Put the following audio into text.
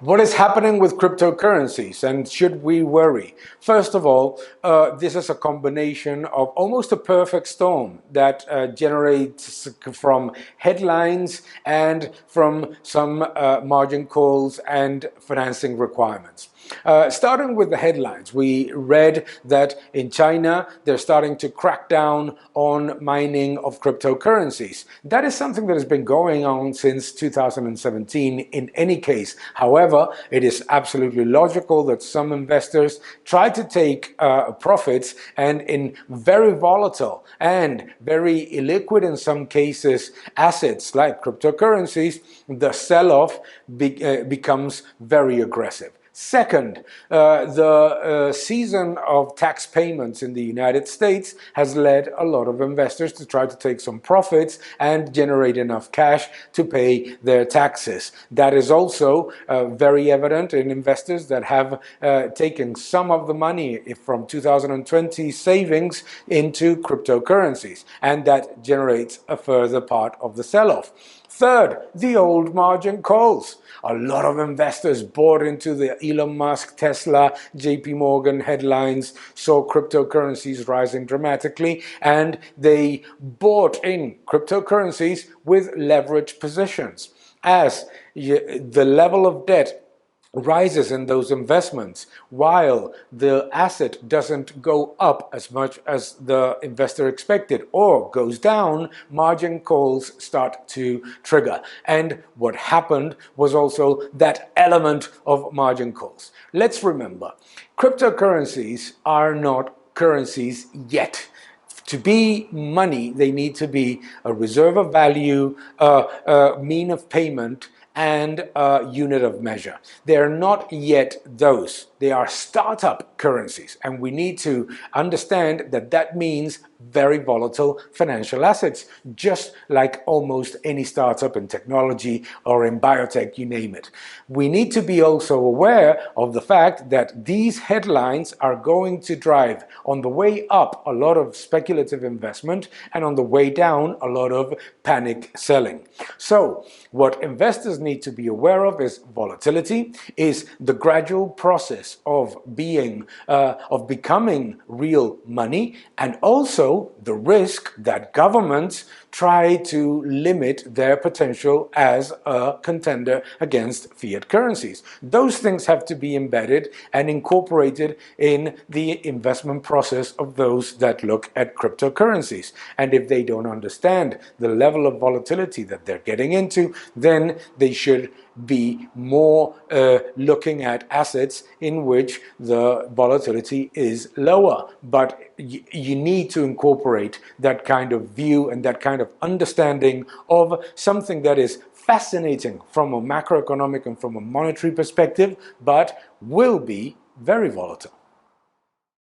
What is happening with cryptocurrencies, and should we worry? First of all, this is a combination of almost a perfect storm that generates from headlines and from some margin calls and financing requirements. Starting with the headlines, we read that in China they're starting to crack down on mining of cryptocurrencies. That is something that has been going on since 2017 in any case. However, it is absolutely logical that some investors try to take profits, and in very volatile and very illiquid in some cases assets like cryptocurrencies, the sell-off becomes very aggressive. Second, the season of tax payments in the United States has led a lot of investors to try to take some profits and generate enough cash to pay their taxes. That is also very evident in investors that have taken some of the money from 2020 savings into cryptocurrencies, and that generates a further part of the sell-off. Third, the old margin calls. A lot of investors bought into the Elon Musk, Tesla, JP Morgan headlines, saw cryptocurrencies rising dramatically, and they bought in cryptocurrencies with leverage positions. As the level of debt rises in those investments while the asset doesn't go up as much as the investor expected or goes down, margin calls start to trigger. And what happened was also that element of margin calls. Let's remember, cryptocurrencies are not currencies yet. To be money, they need to be a reserve of value, a mean of payment, and a unit of measure. They are not yet those. They are startup currencies, and we need to understand that that means very volatile financial assets, just like almost any startup in technology or in biotech, you name it. We need to be also aware of the fact that these headlines are going to drive, on the way up, a lot of speculative investment, and on the way down, a lot of panic selling. So what investors need to be aware of is volatility, is the gradual process of becoming real money, and also the risk that governments try to limit their potential as a contender against fiat currencies. Those things have to be embedded and incorporated in the investment process of those that look at cryptocurrencies. And if they don't understand the level of volatility that they're getting into, then they should be more looking at assets in which the volatility is lower. But you need to incorporate that kind of view and that kind of understanding of something that is fascinating from a macroeconomic and from a monetary perspective, but will be very volatile.